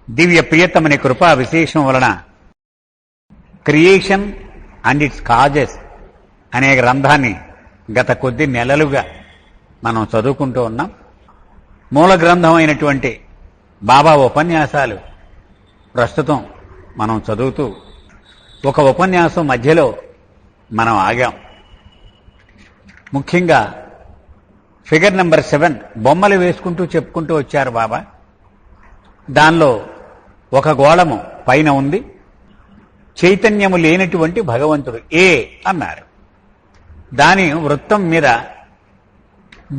దివ్య ప్రియతమని కృపా విశేషం వలన క్రియేషన్ అండ్ ఇట్స్ కాజెస్ అనే గ్రంథాన్ని గత కొద్ది నెలలుగా మనం చదువుకుంటూ ఉన్నాం. మూల గ్రంథం అయినటువంటి బాబా ఉపన్యాసాలు ప్రస్తుతం మనం చదువుతూ ఒక ఉపన్యాసం మధ్యలో మనం ఆగాం. ముఖ్యంగా ఫిగర్ నెంబర్ 7 బొమ్మలు వేసుకుంటూ చెప్పుకుంటూ వచ్చారు బాబా. దానిలో ఒక గోళము పైన ఉంది, చైతన్యము లేనటువంటి భగవంతుడు ఏ అన్నారు. దాని వృత్తం మీద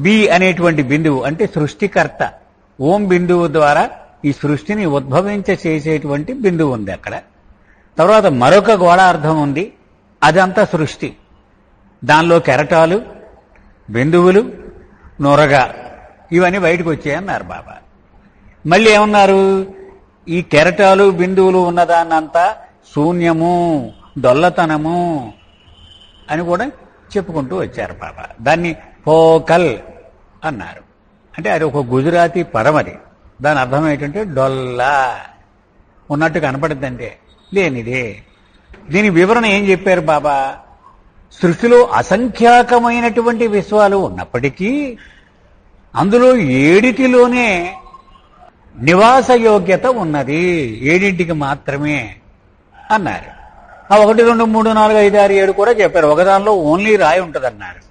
బి అనేటువంటి బిందువు అంటే సృష్టికర్త ఓం బిందువు ద్వారా ఈ సృష్టిని ఉద్భవించ చేసేటువంటి బిందువు ఉంది అక్కడ. తర్వాత మరొక గోళార్ధం ఉంది, అదంతా సృష్టి. దానిలో కెరటాలు, బిందువులు, నొరగ ఇవన్నీ బయటకు వచ్చాయన్నారు బాబా. మళ్ళీ ఏమన్నారు, ఈ కెరటాలు బిందువులు ఉన్నదాన్నంతా శూన్యము, డొల్లతనము అని కూడా చెప్పుకుంటూ వచ్చారు బాబా. దాన్ని పోకల్ అన్నారు. అంటే అది ఒక గుజరాతీ పదం. అది దాని అర్థం ఏంటంటే డొల్లా ఉన్నట్టు కనపడుద్దంటే లేనిదే. దీని వివరణ ఏం చెప్పారు బాబా, సృష్టిలో అసంఖ్యాకమైనటువంటి విశ్వాలు ఉన్నప్పటికీ అందులో 7 నివాస యోగ్యత ఉన్నది, 7 మాత్రమే అన్నారు. ఆ 1, 2, 3, 4, 5, 6, 7 కూడా చెప్పారు. ఒకదానిలో ఓన్లీ రాయి ఉంటుందన్నారు.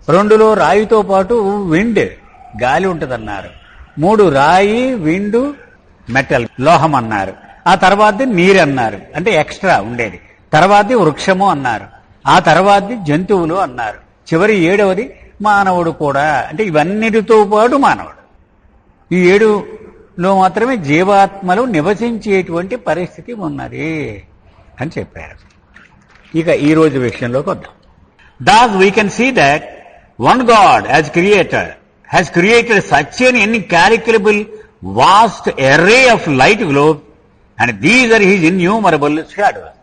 2లో రాయితో పాటు విండ్ గాలి ఉంటుందన్నారు. 3 రాయి, విండు, మెటల్ లోహం అన్నారు. ఆ తర్వాత నీరు అన్నారు, అంటే ఎక్స్ట్రా ఉండేది. తర్వాత వృక్షము అన్నారు. ఆ తర్వాత జంతువులు అన్నారు. చివరి 7వది మానవుడు కూడా, అంటే ఇవన్నిటితో పాటు మానవుడు. ఈ 7లో మాత్రమే జీవాత్మలు నివసించేటువంటి పరిస్థితి ఉన్నది అని చెప్పారు. ఇక ఈ రోజు విషయంలోకి వద్దాం. Thus we can see that one God as creator has created such an incalculable vast array of light globes and these are his innumerable shadows.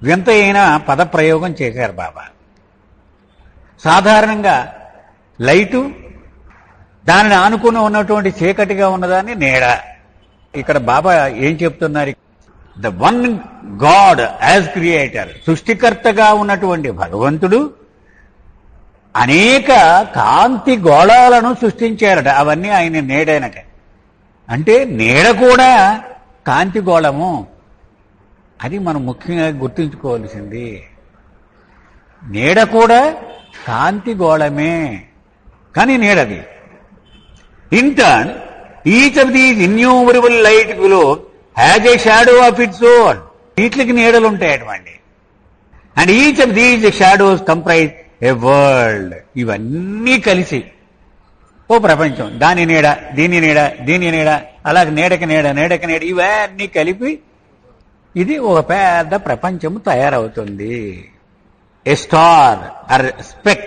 వింత అయిన పదప్రయోగం చేశారు బాబా. సాధారణంగా లైటు, దానిని ఆనుకుని ఉన్నటువంటి చీకటిగా ఉన్నదాన్ని నీడ. ఇక్కడ బాబా ఏం చెప్తున్నారు, the one God as creator, సృష్టికర్తగా ఉన్నటువంటి భగవంతుడు అనేక కాంతి గోళాలను సృష్టించారట. అవన్నీ ఆయన నీడైనట. అంటే నీడ కూడా కాంతి గోళము. అది మనం ముఖ్యంగా గుర్తుంచుకోవాల్సింది. నీడ కూడా కాంతి గోళమే, కానీ నీడది. In turn each of these innumerable light globes has a shadow of its own. వీటికి నీడలు ఉంటాయి అటువంటి. And each of these shadows comprise a world. ఇవన్నీ కలిసి ఓ ప్రపంచం. దాని నీడ, దీని నీడ, దీని నీడ, అలాగే నీడకి నీడ, నీడకి నీడ, ఇవన్నీ కలిపి ఇది ఒక పెద్ద ప్రపంచము తయారవుతుంది. A star or speck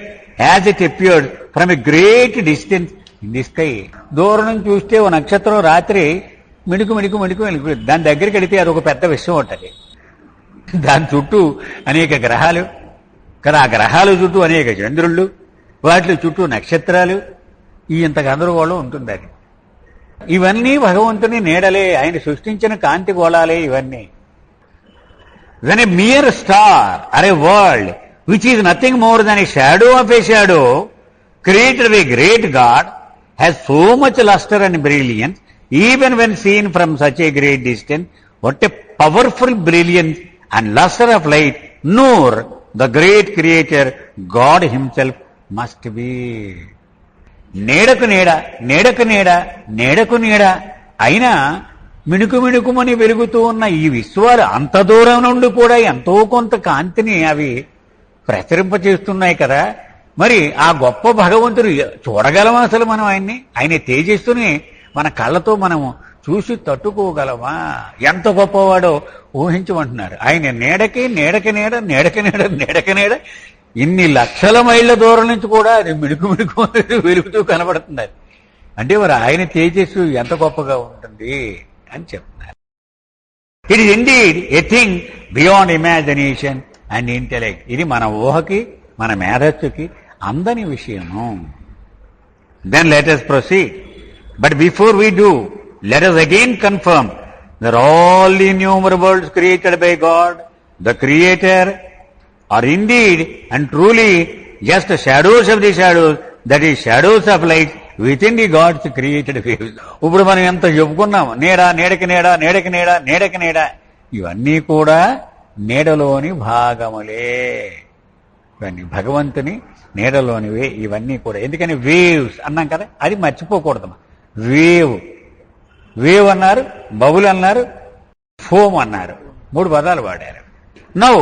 as it appeared from a great distance in the sky. దూరం నుంచి చూస్తే ఓ నక్షత్రం రాత్రి మిణుకు మిణుకు మిణుకు మిణుకు, దాని దగ్గరికి వెళితే అది ఒక పెద్ద విషయం ఉంటుంది. దాని చుట్టూ అనేక గ్రహాలు కదా, ఆ గ్రహాల చుట్టూ అనేక చంద్రుళ్ళు, వాటి చుట్టూ నక్షత్రాలు, ఈ ఇంత గందరగోళం ఉంటుంది. అది ఇవన్నీ భగవంతుని నీడలే, ఆయన సృష్టించిన కాంతి గోళాలే ఇవన్నీ. When a mere star or a world which is nothing more than a shadow of a shadow created by a great God has so much luster and brilliance even when seen from such a great distance, what a powerful brilliance and luster of light Nur, the great creator, God himself must be. నీడకు నీడ, నీడకు నీడ, నీడకు నీడ అయినా మిణుకు మిణుకుమని వెలుగుతూ ఉన్న ఈ విశ్వాలు అంత దూరం నుండి కూడా ఎంతో కొంత కాంతిని అవి ప్రసరింపచేస్తున్నాయి కదా. మరి ఆ గొప్ప భగవంతుడు చూడగలమా అసలు మనం ఆయన్ని? ఆయన తేజస్సుని మన కళ్ళతో మనము చూసి తట్టుకోగలమా? ఎంత గొప్పవాడో ఊహించమంటున్నారు. ఆయన నీడకి నీడకి నీడ, నీడకి నీడ, నీడకి నీడ, ఇన్ని లక్షల మైళ్ళ దూరం నుంచి కూడా అది మిణుకు మిణుకు వెలుగుతూ కనబడుతుంది. అంటే మరి ఆయన తేజస్సు ఎంత గొప్పగా ఉంటుంది అని చెప్తున్నారు. It is indeed a thing beyond imagination and intellect. ఇది మన ఊహకి, మన మేధస్సుకి అందని విషయము. Then let us proceed. But before we do, let us again confirm that all the innumerable worlds created by God, the Creator, are indeed and truly just shadows of the shadows, that is shadows of light within the God's created waves. ఇప్పుడు మనం ఎంత చెప్పుకున్నాం, నీడ, నీడకి నీడ, నీడకి నీడ, నీడకి నీడ, ఇవన్నీ కూడా నీడలోని భాగములే. ఇవన్నీ భగవంతుని నీడలోనివే ఇవన్నీ కూడా. ఎందుకని వేవ్స్ అన్నాం కదా, అది మర్చిపోకూడదు. వేవ్ అన్నారు, బబుల్ అన్నారు, ఫోమ్ అన్నారు, 3 పదాలు వాడారు. Now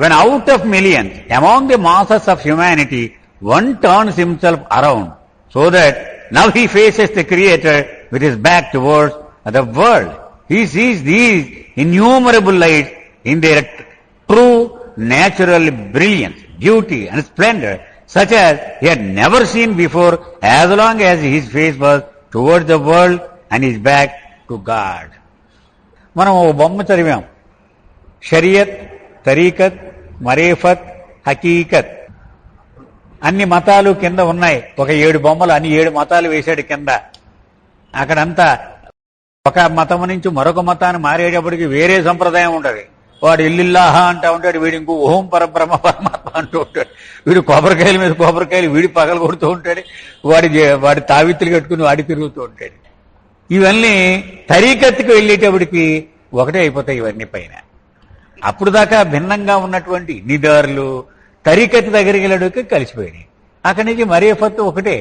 when out of millions among the masses of humanity one turns himself around so that now he faces the Creator with his back towards the world, he sees these innumerable lights in their true natural brilliance, beauty and splendor, such as he had never seen before, as long as his face was towards the world and his back to God. మనం ఓ బొమ్మ చదివాం, షరియత్, తరీకత్, మరేఫత్, హకీకత్, అన్ని మతాలు కింద ఉన్నాయి. ఒక 7 బొమ్మలు, అన్ని 7 మతాలు వేశాడు కింద. అక్కడంతా ఒక మతం నుంచి మరొక మతాన్ని మారేటప్పటికి వేరే సంప్రదాయం ఉండదు. వాడు ఇల్లిల్లాహ అంటూ ఉంటాడు, వీడు ఇంకో ఓం పరబ్రహ్మ పరమాత్మ అంటూ ఉంటాడు. వీడు కొబ్బరికాయల మీద కొబ్బరికాయలు వీడి పగలు కొడుతూ ఉంటాడు, వాడి తావిత్తులు కట్టుకుని వాడి తిరుగుతూ ఉంటాడు. ఇవన్నీ తరీకత్తుకు వెళ్ళేటప్పటికి ఒకటే అయిపోతాయి ఇవన్నీ పైన. అప్పుడు దాకా భిన్నంగా ఉన్నటువంటి నిదారులు తరీకత్ దగ్గరికి వెళ్ళడానికి కలిసిపోయినాయి. అక్కడి నుంచి మరేఫత్ ఒకటే,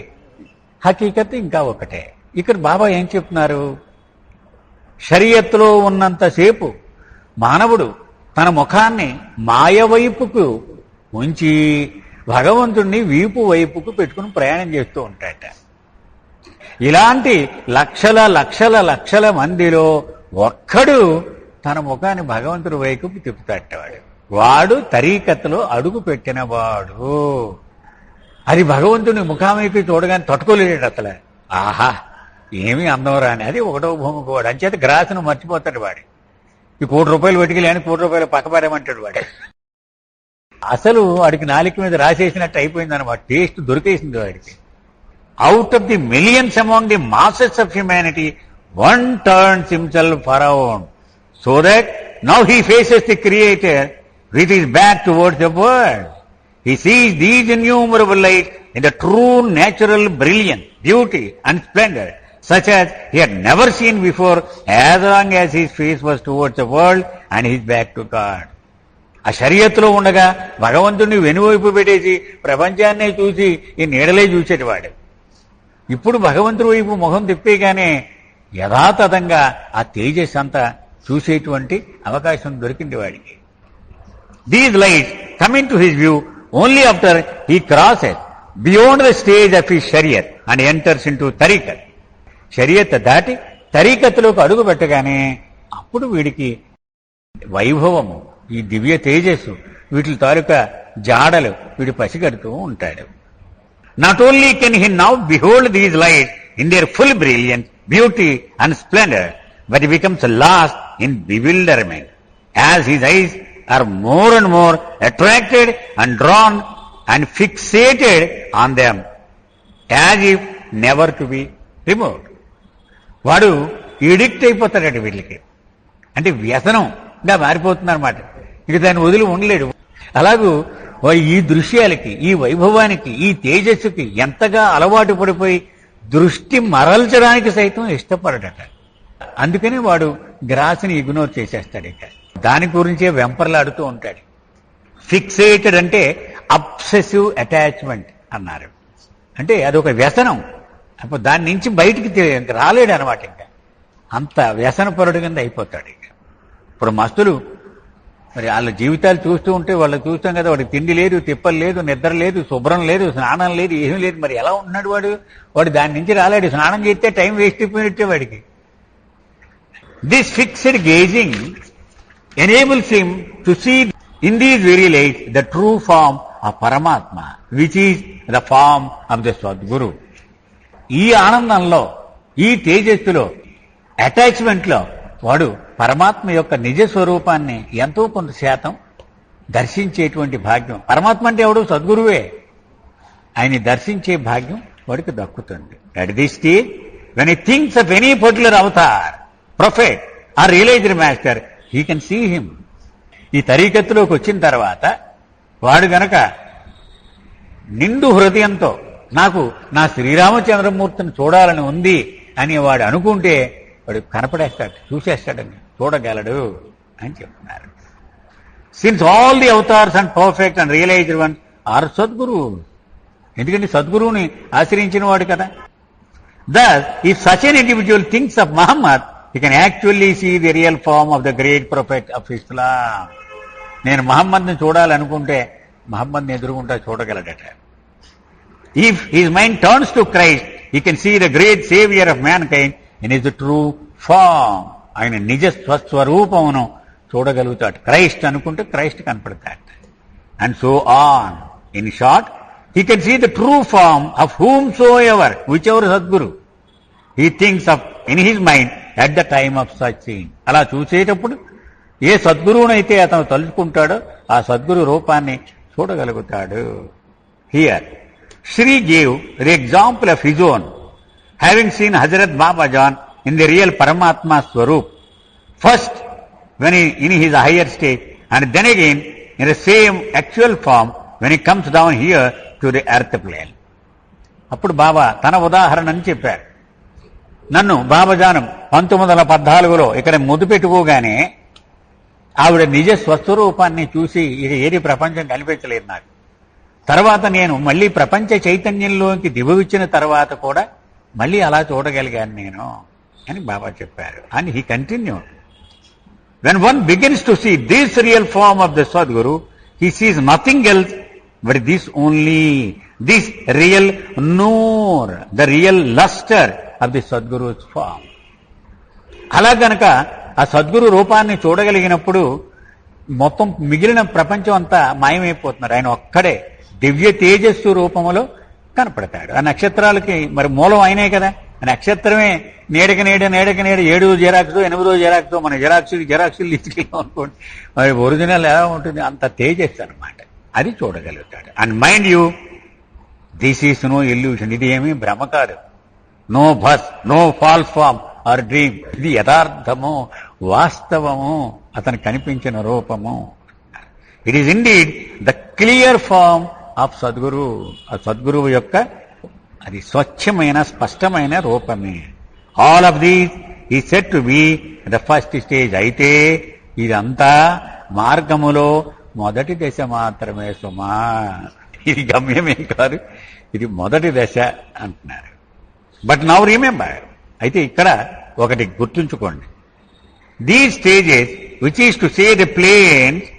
హకీకత్ ఇంకా ఒకటే. ఇక్కడ బాబా ఏం చెప్తున్నారు, షరియత్తులో ఉన్నంతసేపు మానవుడు తన ముఖాన్ని మాయ వైపుకు ఉంచి భగవంతుణ్ణి వీపు వైపుకు పెట్టుకుని ప్రయాణం చేస్తూ ఉంటాడట. ఇలాంటి లక్షల లక్షల లక్షల మందిలో ఒక్కడు తన ముఖాన్ని భగవంతుడి వైపుకు తిప్పుతాడు. వాడు తరీకత్తులో అడుగు పెట్టినవాడు. అది భగవంతుని ముఖామైపు చూడగానే తట్టుకోలేడు అసలు. ఆహా ఏమీ అందం రాని, అది ఒకటో భూమికి వాడు. అంచేత గ్రాసును మర్చిపోతాడు వాడు. ఈ ₹1,00,000 పెట్టుకెళ్ళి ₹1,00,000 పక్కపారేమంటాడు వాడు. అసలు వాడికి నాలుక మీద రాసేసినట్టు అయిపోయింది అనమాట. టేస్ట్ దొరికేసింది వాడికి. Out of the millions among the masses of humanity one turns himself around so that now he faces the Creator with his back towards the world. He sees these innumerable lights in the true natural brilliance, beauty and splendor, such as he had never seen before, as long as his face was towards the world and his back to God. ఆ షరియత్తులో ఉండగా భగవంతుడిని వెనువైపు పెట్టేసి ప్రపంచాన్ని చూసి ఈ నీడలే చూసేటివాడు. ఇప్పుడు భగవంతుడి వైపు ముఖం తిప్పేగానే యథాతథంగా ఆ తేజస్ అంతా చూసేటువంటి అవకాశం దొరికింది వాడికి. These lights come into his view only after he crosses beyond the stage of his షరియత్ అండ్ ఎంటర్స్ ఇన్ టు తరీకత్. షరియత్ దాటి తరీకత్తులోకి అడుగు పెట్టగానే అప్పుడు వీడికి వైభవము, ఈ దివ్య తేజస్సు, వీటి తాలూకా జాడలు వీడు పసిగడుతూ ఉంటాడు. Not only can he now behold these lights in there full brilliance, beauty and Splendor, but he becomes lost in bewilderment as his eyes are more and more attracted and drawn and fixated on them as if never to be removed. వాడు addict అయిపోతాడట వీళ్ళకి. అంటే వ్యసనంగా మారిపోతుందన్నమాట. ఇక దాన్ని వదిలి ఉండలేడు. అలాగూ ఈ దృశ్యాలకి, ఈ వైభవానికి, ఈ తేజస్సుకి ఎంతగా అలవాటు పడిపోయి దృష్టి మరల్చడానికి సైతం ఇష్టపడట. అందుకని వాడు గ్రాస్ని ఇగ్నోర్ చేసేస్తాడు. ఇక దాని గురించే వెంపర్లాడుతూ ఉంటాడు. ఫిక్సేటెడ్ అంటే అబ్సెసివ్ అటాచ్మెంట్ అన్నారు. అంటే అదొక వ్యసనం. అప్పుడు దాని నుంచి బయటికి రాలేడు అనమాట. ఇంకా అంత వ్యసనపరుడు కింద అయిపోతాడు. ఇక ఇప్పుడు మస్తులు మరి వాళ్ళ జీవితాలు చూస్తూ ఉంటే వాళ్ళు చూస్తాం కదా, వాడికి తిండి లేదు, తిప్పలు లేదు, నిద్ర లేదు, శుభ్రం లేదు, స్నానం లేదు, ఏమీ లేదు. మరి ఎలా ఉన్నాడు వాడు దాని నుంచి రాలేడు. స్నానం చేస్తే టైం వేస్ట్ అయిపోయినట్టే వాడికి. This fixed gazing enables him to see in these very lights the true form of Paramatma, which is the form of the Sadguru. ఈ ఆనందంలో, ఈ తేజస్సులో, అటాచ్మెంట్లో వాడు పరమాత్మ యొక్క నిజ స్వరూపాన్ని ఎంతో కొంత శాతం దర్శించేటువంటి భాగ్యం. పరమాత్మ అంటే ఎవడు? సద్గురువే. ఆయన్ని దర్శించే భాగ్యం వాడికి దక్కుతుంది. At this stage when he thinks of any particular avatar, prophet or realized master, he can see him. ఈ తరీకత్తులోకి వచ్చిన తర్వాత వాడు గనక నిండు హృదయంతో నాకు నా శ్రీరామచంద్రమూర్తిని చూడాలని ఉంది అని వాడు అనుకుంటే వాడు కనపడేస్తాడు, చూసేస్తాడని, చూడగలడు అని చెప్తున్నారు. Since all the avatars and perfect and realised one or Sadguru. ఎందుకంటే సద్గురువుని ఆశ్రయించిన వాడు కదా. Thus, if such an individual thinks of Muhammad, he can actually see the real form of the great prophet of Islam. నేను మహమ్మద్ని చూడాలనుకుంటే మహమ్మద్ని ఎదురుగుంటా చూడగలడట. If his mind turns to Christ, he can see the great savior of mankind in his true form. ఆయన నిజ స్వస్వరూపమును చూడగలుగుతాడు. Christ అనుకుంటే Christ కనపడతాడు. And so on. In short, he can see the true form of whomsoever, whichever Sadguru he thinks of in his mind at the time of such seeing. అలా చూసేటప్పుడు ఏ సద్గురువునైతే అతను తలుచుకుంటాడో ఆ సద్గురు రూపాన్ని చూడగలుగుతాడు. Here Shri gave the example of his own, having seen Hazrat Baba Jan in the real Paramatma Swarup, first when he in his higher state, and then again in the same actual form when he comes down here to the earth plane. అప్పుడు బాబా తన ఉదాహరణని చెప్పారు. నన్ను బాబాజానం 1914లో ఇక్కడ ముద్దు పెట్టుకోగానే ఆవిడ నిజ స్వస్వరూపాన్ని చూసి ఇక ఏది ప్రపంచం కనిపించలేదు నాకు. తర్వాత నేను మళ్ళీ ప్రపంచ చైతన్యంలోకి దిగువచ్చిన తర్వాత కూడా మళ్ళీ అలా చూడగలిగాను నేను అని బాబా చెప్పారు. And he continued, when one begins to see this real form of the Sadguru, he sees nothing else but this only, this real noor, the real luster of the Sadguru's form. అలా గనక ఆ సద్గురు రూపాన్ని చూడగలిగినప్పుడు మొత్తం మిగిలిన ప్రపంచం అంతా మాయమైపోతున్నారు. ఆయన ఒక్కడే దివ్య తేజస్సు రూపములో కనపడతాడు. ఆ నక్షత్రాలకి మరి మూలం ఆయనే కదా. ఆ నక్షత్రమే నేడకి నేడ 7 జెరాక్స్ 8 జెరాక్స్ మన జెరాక్సులు తీసుకెళ్ళాం అనుకోండి, మరి ఒరిజినల్ ఎలా ఉంటుంది, అంత తేజస్సు అనమాట. అది చూడగలుగుతాడు. And mind you, this is no illusion, ఇది ఏమీ భ్రమ కాదు. No bus, no false form or dream, ఇది యథార్థము, వాస్తవము, అతను కనిపించిన రూపము. It is indeed the clear form of Sadguru. ఆ సద్గురువు యొక్క అది స్వచ్ఛమైన స్పష్టమైన రూపమే. ఆల్ ఆఫ్ దీస్ ఈ said to be the first stage. అయితే ఇదంతా మార్గములో మొదటి దశ మాత్రమే సుమా, ఇది గమ్యమే కాదు, ఇది మొదటి దశ అంటున్నారు. బట్ నౌ రిమెంబర్, అయితే ఇక్కడ ఒకటి గుర్తుంచుకోండి, these stages which is to say the planes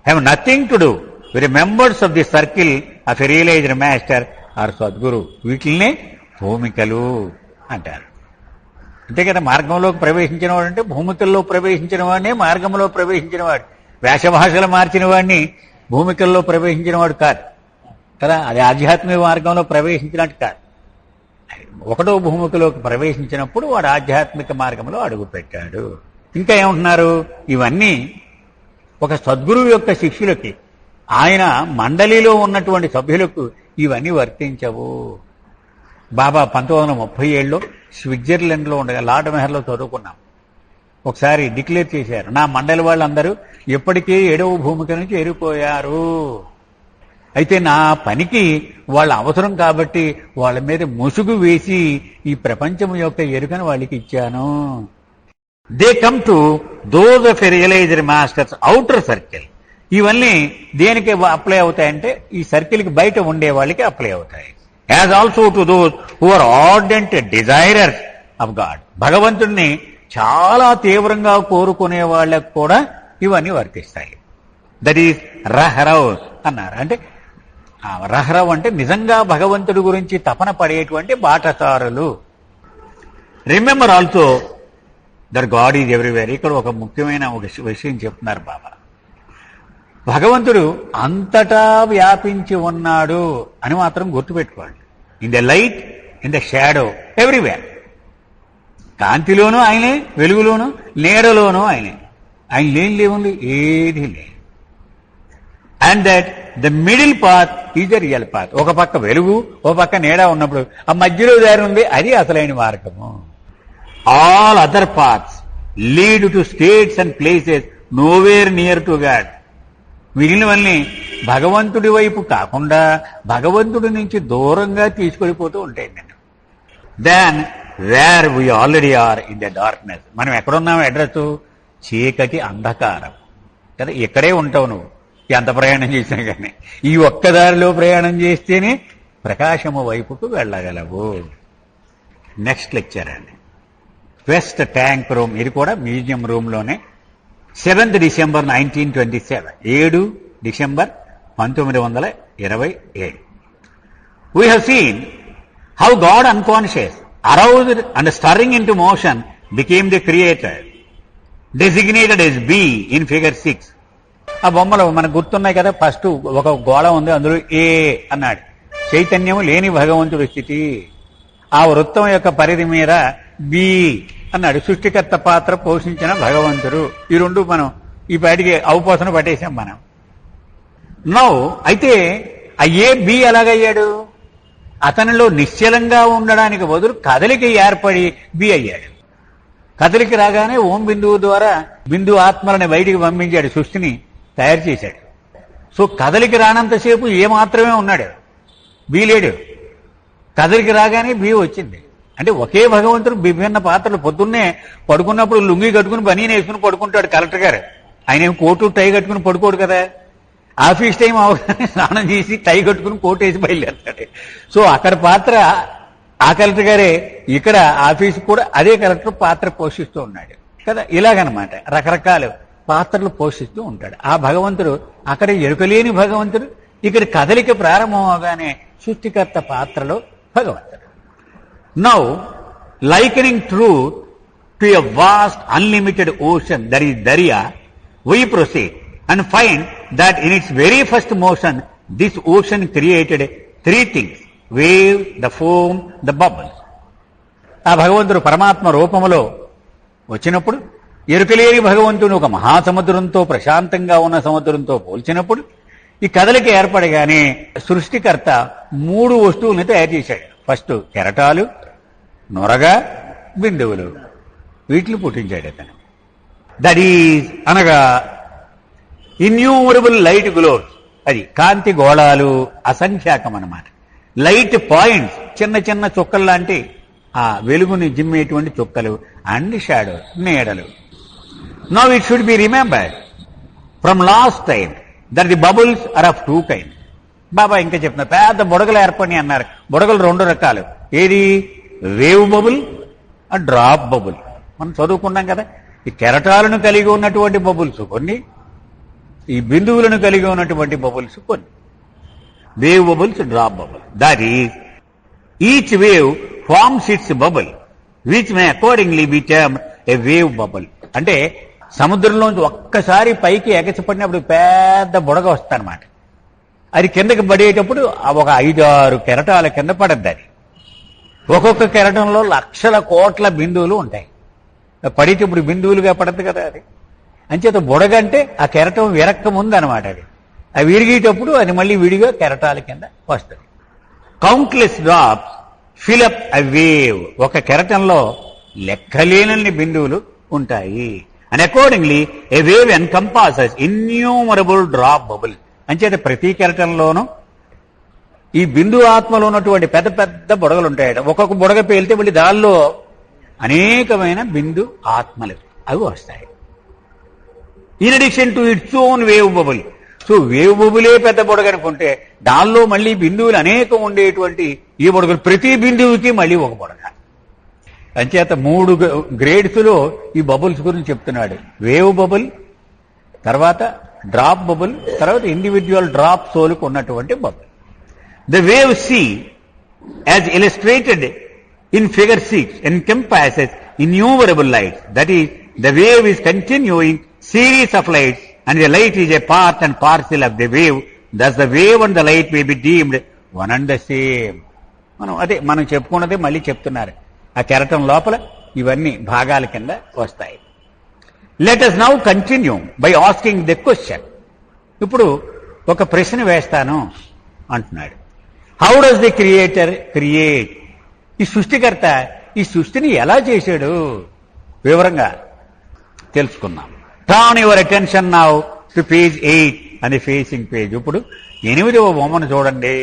have nothing to do with the members of the circle of a realized master or Sadguru. వీటిల్నే భూమికలు అంటారు. అంతే కదా. మార్గంలోకి ప్రవేశించిన వాడు అంటే భూమికల్లో ప్రవేశించిన వాడినే మార్గంలో ప్రవేశించిన వాడు. వేషభాషలు మార్చిన వాడిని భూమికల్లో ప్రవేశించిన వాడు కాదు కదా. అది ఆధ్యాత్మిక మార్గంలో ప్రవేశించినట్టు కాదు. ఒకటో భూమికలోకి ప్రవేశించినప్పుడు వాడు ఆధ్యాత్మిక మార్గంలో అడుగు పెట్టాడు. ఇంకా ఏమంటున్నారు, ఇవన్నీ ఒక సద్గురువు యొక్క శిష్యులకి, ఆయన మండలిలో ఉన్నటువంటి సభ్యులకు ఇవన్నీ వర్తించవు. బాబా 1937లో స్విట్జర్లాండ్లో ఉండగా లార్డ్ మెహర్లో చదువుకున్నాం. ఒకసారి డిక్లేర్ చేశారు, నా మండలి వాళ్ళందరూ ఎప్పటికీ 7వ భూమిక నుంచి ఎరిపోయారు. అయితే నా పనికి వాళ్ళ అవసరం కాబట్టి వాళ్ళ మీద ముసుగు వేసి ఈ ప్రపంచం యొక్క ఎరుకను వాళ్ళకి ఇచ్చాను. They come to those of a realised masters outer circle. ఇవన్నీ దేనికి అప్లై అవుతాయంటే ఈ సర్కిల్కి బయట ఉండే వాళ్ళకి అప్లై అవుతాయి. As also to those who are ardent desirers of God. భగవంతుడిని చాలా తీవ్రంగా కోరుకునే వాళ్ళకు కూడా ఇవన్నీ వర్తిస్తాయి. దట్ ఈస్ రహరవ్ అన్నారు. అంటే రహరవ్ అంటే నిజంగా భగవంతుడి గురించి తపన పడేటువంటి బాటసారులు. Remember also that God is everywhere. ఇక్కడ ఒక ముఖ్యమైన ఒక విషయం చెప్తున్నారు బాబా. భగవంతుడు అంతటా వ్యాపించి ఉన్నాడు అని మాత్రం గుర్తుపెట్టుకోండి. In the light, in the shadow, everywhere. కాంతిలోనూ ఆయనే, వెలుగులోనూ, నీడలోనూ ఆయనే. ఆయన లేని లేవుంది ఏది లేదు. And that the middle path is the real path. ఒక పక్క వెలుగు, ఒక పక్క నీడ ఉన్నప్పుడు ఆ మధ్యలో దారి ఉంది, అది అసలైన మార్గము. All other paths lead to states and places nowhere near to God. మిగిలినవన్నీ భగవంతుడి వైపు కాకుండా భగవంతుడి నుంచి దూరంగా తీసుకెళ్ళిపోతూ ఉంటాయి. నేను then where we already are in the darkness. మనం ఎక్కడున్నాం అడ్రస్? చీకటి అంధకారం కదా. ఇక్కడే ఉంటావు నువ్వు ఎంత ప్రయాణం చేసినా కానీ. ఈ ఒక్కదారిలో ప్రయాణం చేస్తేనే ప్రకాశము వైపుకు వెళ్ళగలవు. నెక్స్ట్ లెక్చర్ అండి, వెస్ట్ ట్యాంక్ రూమ్. ఇది కూడా మ్యూజియం రూమ్లోనే. 7th December 1927, 7 December 1927. We have seen how God unconscious, aroused and stirring into motion, became the creator, designated as B in figure 6. ఆ బొమ్మలు మనకు గుర్తున్నాయి కదా. ఫస్ట్ ఒక గోళ ఉంది, అందులో ఏ అన్నాడు. చైతన్యం లేని భగవంతుడి స్థితి. ఆ వృత్తం యొక్క పరిధి మీద బి అన్నాడు. సృష్టికర్త పాత్ర పోషించిన భగవంతుడు. ఈ రెండు మనం ఈ పాటికి అవపోసన పట్టేశాం మనం. నౌ అయితే ఆ ఏ బి ఎలాగయ్యాడు? అతనిలో నిశ్చలంగా ఉండడానికి బదులు కదలిక ఏర్పడి బి అయ్యాడు. కదలిక రాగానే ఓం బిందువు ద్వారా బిందు ఆత్మలని బయటికి పంపించాడు, సృష్టిని తయారు చేశాడు. సో కదలిక రానంతసేపు ఏ మాత్రమే ఉన్నాడు, బి లేడు. కదలిక రాగానే బి వచ్చింది. అంటే ఒకే భగవంతుడు విభిన్న పాత్రలు. పొద్దున్నే పడుకున్నప్పుడు లుంగి కట్టుకుని బనీని వేసుకుని పడుకుంటాడు కలెక్టర్ గారు. ఆయన ఏం కోటు టై కట్టుకుని పడుకోడు కదా. ఆఫీస్ టైం అవగానే స్నానం చేసి టై కట్టుకుని కోటు వేసి బయలుదేరుతాడు. సో అక్కడ పాత్ర ఆ కలెక్టర్ గారే, ఇక్కడ ఆఫీస్ కూడా అదే కలెక్టర్ పాత్ర పోషిస్తూ ఉన్నాడు కదా. ఇలాగనమాట రకరకాల పాత్రలు పోషిస్తూ ఉంటాడు ఆ భగవంతుడు. అక్కడ ఎరుకలేని భగవంతుడు, ఇక్కడ కదలిక ప్రారంభం అవగానే సృష్టికర్త పాత్రలో భగవంతుడు. Now, likening truth to a vast unlimited ocean, that is Darya, we proceed and find that in its very first motion, this ocean created three things: wave, the foam, the bubbles. ఆ భగవంతుడు పరమాత్మ రూపములో వచ్చినప్పుడు, ఎరుకలేని భగవంతుడు ఒక మహాసముద్రంతో, ప్రశాంతంగా ఉన్న సముద్రంతో పోల్చినప్పుడు, ఈ కదలిక ఏర్పడగానే సృష్టికర్త 3 వస్తువులను తయారు చేశాడు. ఫస్ట్ కెరటాలు, నొరగ, బిందువులు. వీటిని పుట్టించాడు అతను. దట్ ఈజ్ అనగా ఇన్యూమరబుల్ లైట్ గ్లోబ్స్. అది కాంతి గోళాలు అసంఖ్యాకం అన్నమాట. లైట్ పాయింట్స్, చిన్న చిన్న చుక్కలు లాంటి ఆ వెలుగుని జిమ్మేటువంటి చుక్కలు. అండ్ షాడో, నీడలు. Now it should be remembered from last time that the bubbles are of 2 kinds. Baba ఇంకా చెప్తున్నారు, పెద్ద బుడగలు ఏర్పడి అన్నారు. బుడగలు 2 రకాలు. ఏది? Wave bubble, drop bubble. మనం చదువుకున్నాం కదా. ఈ కెరటాలను కలిగి ఉన్నటువంటి బబుల్స్ కొన్ని, ఈ బిందువులను కలిగి ఉన్నటువంటి బబుల్స్ కొన్ని. Wave bubbles, drop bubble. That is each wave forms its bubble which may accordingly be termed a wave bubble. అంటే సముద్రంలోంచి ఒక్కసారి పైకి ఎగసిపడినప్పుడు పెద్ద బుడగ వస్తుందన్నమాట. అది కిందకి పడేటప్పుడు ఒక 5-6 కెరటాల కింద పడద్ది. అది ఒక్కొక్క కెరటంలో లక్షల కోట్ల బిందువులు ఉంటాయి. పడితే ఇప్పుడు బిందువులుగా పడద్దు కదా. అది అంచేత బుడగ అంటే ఆ కెరటం విరక్క ముందు అనమాట. అది విరిగేటప్పుడు అది మళ్ళీ విడిగా కెరటాల కింద వస్తుంది. కౌంట్లెస్ డ్రాప్స్ ఫిల్ అప్ ఎ వేవ్. ఒక కెరటంలో లెక్కలేనన్ని బిందువులు ఉంటాయి. And accordingly a wave encompasses innumerable drop bubble. అంచేత ప్రతి కెరటంలోనూ ఈ బిందు ఆత్మలో ఉన్నటువంటి పెద్ద పెద్ద బుడగలు ఉంటాయట. ఒక్కొక్క బుడగ పేలితే మళ్ళీ దానిలో అనేకమైన బిందు ఆత్మలు అవి వస్తాయి. In addition to its own wave bubble. So wave బబులే పెద్ద బుడగ అనుకుంటే దానిలో మళ్ళీ బిందువులు అనేకం ఉండేటువంటి ఈ బుడగలు, ప్రతి బిందువుకి మళ్ళీ ఒక బుడగ. అంచేత 3 గ్రేడ్స్ లో ఈ బబుల్స్ గురించి చెప్తున్నాడు. వేవ్ బబుల్, తర్వాత డ్రాప్ బబుల్, తర్వాత ఇండివిజువల్ డ్రాప్ సోలుకు ఉన్నటువంటి bubble. The wave C, as illustrated in figure 6, encompasses innumerable lights. That is, the wave is continuing series of lights, and the light is a part and parcel of the wave. Thus the wave and the light may be deemed one and the same. మనం చెప్పుకున్నదే మళ్ళీ చెప్తున్నారు. ఆ కెరటం లోపల ఇవన్నీ భాగాల కింద వస్తాయి. Let us now continue by asking the question. ఇప్పుడు ఒక ప్రశ్న వేస్తాను అంటున్నాడు. How does the creator create? ఈ సృష్టికర్త ఈ సృష్టిని ఎలా చేశాడు వివరంగా తెలుసుకున్నాం. Turn your attention now to page 8 అని ఫేసింగ్ పేజ్. ఇప్పుడు 8వ బొమ్మను చూడండి.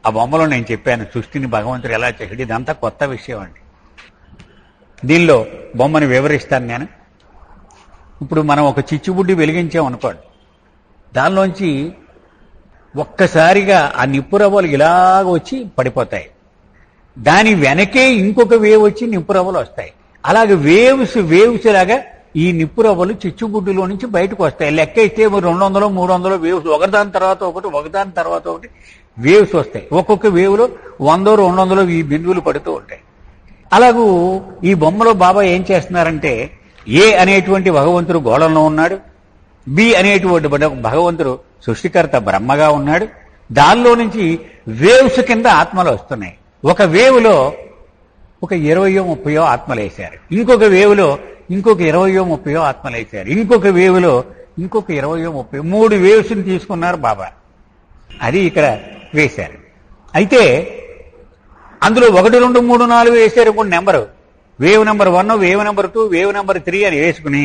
ఆ బొమ్మలో నేను చెప్పాను సృష్టిని భగవంతుడు ఎలా చేశాడు. ఇదంతా కొత్త విషయం అండి. దీనిలో బొమ్మను వివరిస్తాను నేను. ఇప్పుడు మనం ఒక చిచ్చుబుడ్డి వెలిగించాం అనుకోండి, దానిలోంచి ఒక్కసారిగా ఆ నిప్పురవ్వలు ఇలాగ వచ్చి పడిపోతాయి. దాని వెనకే ఇంకొక వేవ్ వచ్చి నిప్పురవ్వలు వస్తాయి. అలాగే వేవ్స్ లాగా ఈ నిప్పురవ్వలు చిచ్చుబుడ్డిలో నుంచి బయటకు వస్తాయి. లెక్క ఇస్తే 200 300 వేవ్స్ ఒకదాని తర్వాత ఒకటి వేవ్స్ వస్తాయి. ఒక్కొక్క వేవ్లో 100 200 ఈ బిందువులు పడుతూ ఉంటాయి. అలాగూ ఈ బొమ్మలో బాబా ఏం చేస్తున్నారంటే, ఏ అనేటువంటి భగవంతుడు గోళంలో ఉన్నాడు, బి అనేటువంటి భగవంతుడు సృష్టికర్త బ్రహ్మగా ఉన్నాడు. దానిలో నుంచి వేవ్స్ కింద ఆత్మలు వస్తున్నాయి. ఒక వేవ్లో ఒక 20-30 ఆత్మలు వేశారు. ఇంకొక వేవ్లో ఇంకొక 20-30 ఆత్మలు వేశారు. ఇంకొక వేవ్లో ఇంకొక 20-30 3 వేవ్స్ని తీసుకున్నారు బాబా. అది ఇక్కడ వేశారు. అయితే అందులో 1 2 3 4 వేశారు కొన్ని number. Wave number 1, wave number 2, wave number 3 అని వేసుకుని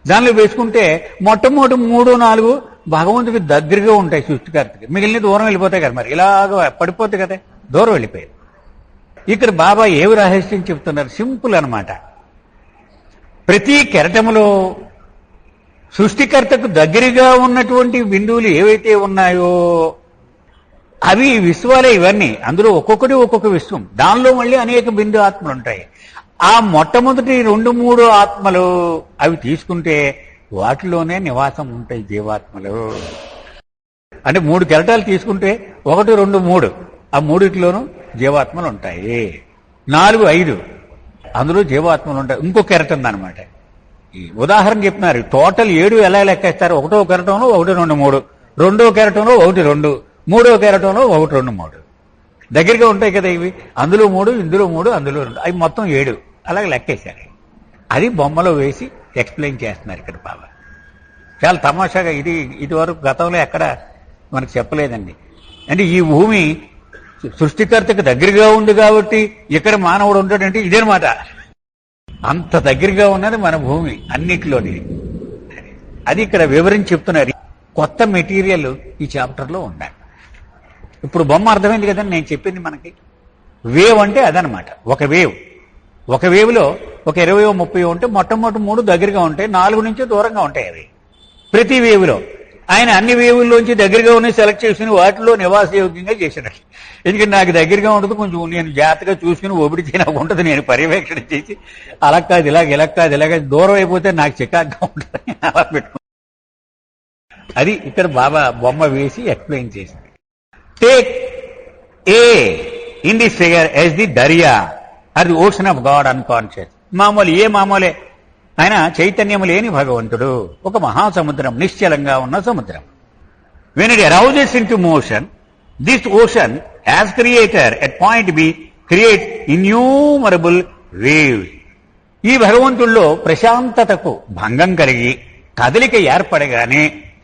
దానిలో వేసుకుంటే మొట్టమొదటి 3 4 భగవంతుడికి దగ్గరగా ఉంటాయి సృష్టికర్తకి. మిగిలిన దూరం వెళ్ళిపోతాయి కదా, మరి ఇలాగ పడిపోతాయి కదా, దూరం వెళ్ళిపోయాయి. ఇక్కడ బాబా ఏవి రహస్యం చెప్తున్నారు? సింపుల్ అన్నమాట. ప్రతి కెరటములో సృష్టికర్తకు దగ్గరగా ఉన్నటువంటి బిందువులు ఏవైతే ఉన్నాయో అవి విశ్వాలే. ఇవన్నీ అందులో ఒక్కొక్కటి ఒక్కొక్క విశ్వం. దానిలో మళ్ళీ అనేక బిందు ఆత్మలు ఉంటాయి. ఆ మొట్టమొదటి 2 3 ఆత్మలు అవి తీసుకుంటే వాటిలోనే నివాసం ఉంటాయి జీవాత్మలు. అంటే 3 కెరటాలు తీసుకుంటే 1 2 3 ఆ మూడిట్లోనూ జీవాత్మలు ఉంటాయి. 4 5 అందులో జీవాత్మలు ఉంటాయి. ఇంకో కెరటం ఉందన్నమాట. ఈ ఉదాహరణ చెప్తున్నారు. టోటల్ 7 ఎలా లెక్కేస్తారు? 1వ కెరటంలో 1 2 3, 2వ కెరటంలో 1 2, 3వ కెరటంలో 1 2 3 దగ్గరగా ఉంటాయి కదా ఇవి. అందులో 3, ఇందులో 3, అందులో 2, అవి మొత్తం 7 అలాగే లెక్కేశారు. అది బొమ్మలో వేసి ఎక్స్ప్లెయిన్ చేస్తున్నారు ఇక్కడ బాబా. చాలా తమాషాగా ఇదివరకు గతంలో ఎక్కడ మనకు చెప్పలేదండి. అంటే ఈ భూమి సృష్టికర్తకు దగ్గరగా ఉంది కాబట్టి ఇక్కడ మానవుడు ఉంటాడంటే ఇదేనమాట. అంత దగ్గరగా ఉన్నది మన భూమి అన్నిటిలోని. అది ఇక్కడ వివరించి చెప్తున్నారు. కొత్త మెటీరియల్ ఈ చాప్టర్లో ఉన్నాయి. ఇప్పుడు బొమ్మ అర్థమైంది కదండి నేను చెప్పింది. మనకి వేవ్ అంటే అదనమాట. ఒక వేవ్లో ఒక 20 30 ఉంటే మొట్టమొదటి 3 దగ్గరగా ఉంటాయి, 4 నుంచి దూరంగా ఉంటాయి. అవి ప్రతి వేవ్లో ఆయన అన్ని వేవుల్లోంచి దగ్గరగా ఉన్నాయి సెలెక్ట్ చేసుకుని వాటిలో నివాసయోగ్యంగా చేసినట్లు. ఎందుకంటే నాకు దగ్గరగా ఉంటుంది, కొంచెం నేను జాగ్రత్తగా చూసుకుని ఒబిడితే నాకు ఉంటుంది, నేను పర్యవేక్షణ చేసి అలా కాదు ఇలాగ దూరం అయిపోతే నాకు చికాగ్గా ఉంటుంది అలా పెట్టుకుంటాను. అది ఇక్కడ బాబా బొమ్మ వేసి ఎక్స్ప్లెయిన్ చేసింది. Take a in this figure as the dariya or the ocean of God unconscious. మామూలే ఆయన చైతన్యము లేని భగవంతుడు, ఒక మహాసముద్రం, నిశ్చలంగా ఉన్న సముద్రం. When it arouses into motion, this ocean as creator at point B create innumerable waves. ఈ భగవంతుల్లో ప్రశాంతతకు భంగం కలిగి కదలిక ఏర్పడగానే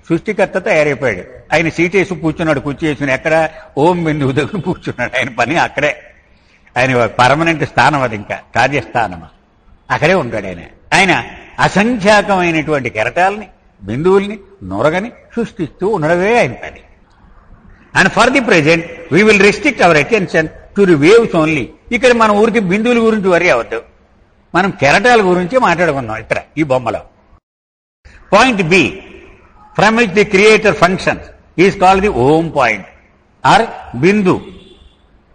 సృష్టికర్త తయారైపోయాడు. ఆయన సీటేసి కూర్చున్నాడు, కూర్చేసుకుని ఎక్కడ ఓం బిందువు దగ్గర కూర్చున్నాడు. ఆయన పని అక్కడే, ఆయన పర్మనెంట్ స్థానం, అది ఇంకా కార్యస్థానం, అక్కడే ఉంటాడు ఆయన. ఆయన అసంఖ్యాకమైనటువంటి కెరటాలని బిందువుల్ని నొరగని సృష్టిస్తూ ఉండడమే ఆయన పని. And for the present we will restrict our attention to the waves only. ఇక్కడ మనం ఊరికి బిందువుల గురించి వరి అవద్దు, మనం కెరటాల గురించి మాట్లాడుకుందాం. ఇక్కడ ఈ బొమ్మలో point B from which the creator functions is called the Om point or bindu.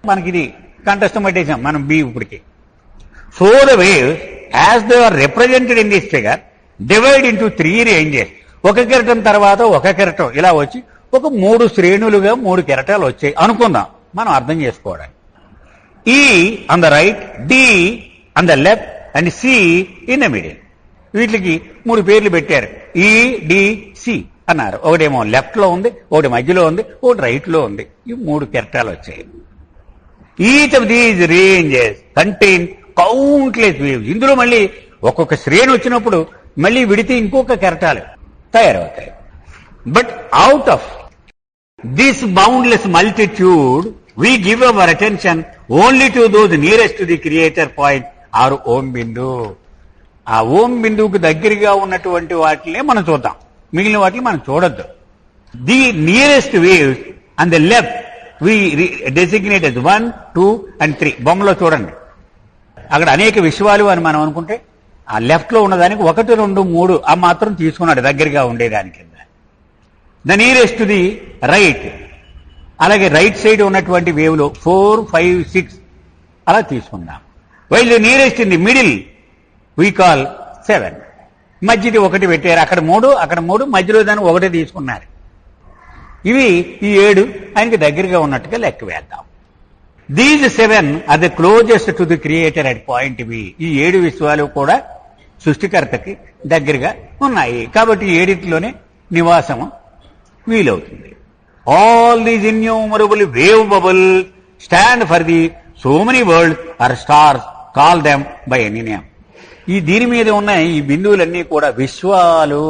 మనకిది కంఠస్థం పట్టేసాం మనం బి ఇప్పటికి. So the waves as they are represented in this figure divide into 3 ranges. ఒక కెరటం తర్వాత ఒక కెరటం ఇలా వచ్చి ఒక 3 శ్రేణులుగా 3 కెరటాలు వచ్చాయి అనుకుందాం మనం అర్థం చేసుకోవడానికి. E on the right, D on the left and C in the middle. వీటికి 3 పేర్లు పెట్టారు. ఈ డి సి అన్నారు. ఒకటేమో లెఫ్ట్ లో ఉంది, ఒకటి మధ్యలో ఉంది, ఒకటి రైట్ లో ఉంది. ఈ 3 కెరటాలు వచ్చాయి. Each of these ranges contain countless waves. ఇందులో మళ్ళీ ఒక్కొక్క శ్రేణి వచ్చినప్పుడు మళ్ళీ విడితే ఇంకొక కెరటాలు తయారవుతాయి. But out of This boundless multitude, we give our attention only to those nearest to the creator point, our ఓం బిందు. ఆ ఓం బిందువుకు దగ్గరగా ఉన్నటువంటి వాటినే మనం చూద్దాం, మిగిలిన వాటిని మనం చూడొద్దు. The nearest waves and the left we designate as 1, 2 and 3. బొమ్మలో చూడండి, అక్కడ అనేక విశ్వాలు అని మనం అనుకుంటే ఆ లెఫ్ట్ లో ఉన్నదానికి 1, 2, 3 ఆ మాత్రం తీసుకున్నాడు దగ్గరగా ఉండేదాని కింద. ద నియరెస్ట్ ది రైట్, అలాగే రైట్ సైడ్ ఉన్నటువంటి వేవ్ లో 4, 5, 6 అలా తీసుకున్నాం. While the nearest in the middle we call 7. మధ్యది 1 పెట్టారు, అక్కడ 3, అక్కడ 3, మధ్యలో దాన్ని 1 తీసుకున్నారు. ఇవి ఈ 7 ఆయనకి దగ్గరగా ఉన్నట్టుగా లెక్క వేద్దాం. These 7 are the closest to the creator at point B. ఈ 7 విశ్వాలు కూడా సృష్టికర్తకి దగ్గరగా ఉన్నాయి, కాబట్టి 7లోనే నివాసము వీలవుతుంది. All these innumerable wave bubble stand for the so many worlds or stars, call them by any name. ఈ దీని మీద ఉన్న ఈ బిందువులన్నీ కూడా విశ్వాలు,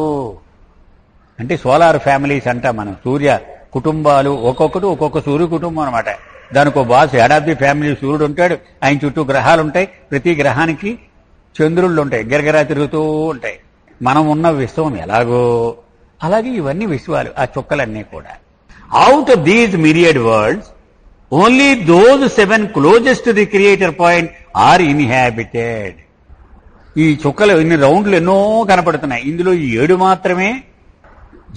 అంటే సోలార్ ఫ్యామిలీస్ అంటాం మనం. సూర్య కుటుంబాలు, ఒక్కొక్కటి ఒక్కొక్క సూర్య కుటుంబం అనమాట. దానికి boss head of the family సూర్యుడు ఉంటాడు, ఆయన చుట్టూ గ్రహాలు ఉంటాయి, ప్రతి గ్రహానికి చంద్రుళ్ళు ఉంటాయి, గిరగిరా తిరుగుతూ ఉంటాయి. మనం ఉన్న విశ్వం ఎలాగో అలాగే ఇవన్నీ విశ్వాలు, ఆ చుక్కలన్నీ కూడా. Out of these myriad worlds only those 7 closest to the creator point are inhabited. ఈ చుక్కలు ఇన్ని రౌండ్లు ఎన్నో కనపడుతున్నాయి, ఇందులో ఈ 7 మాత్రమే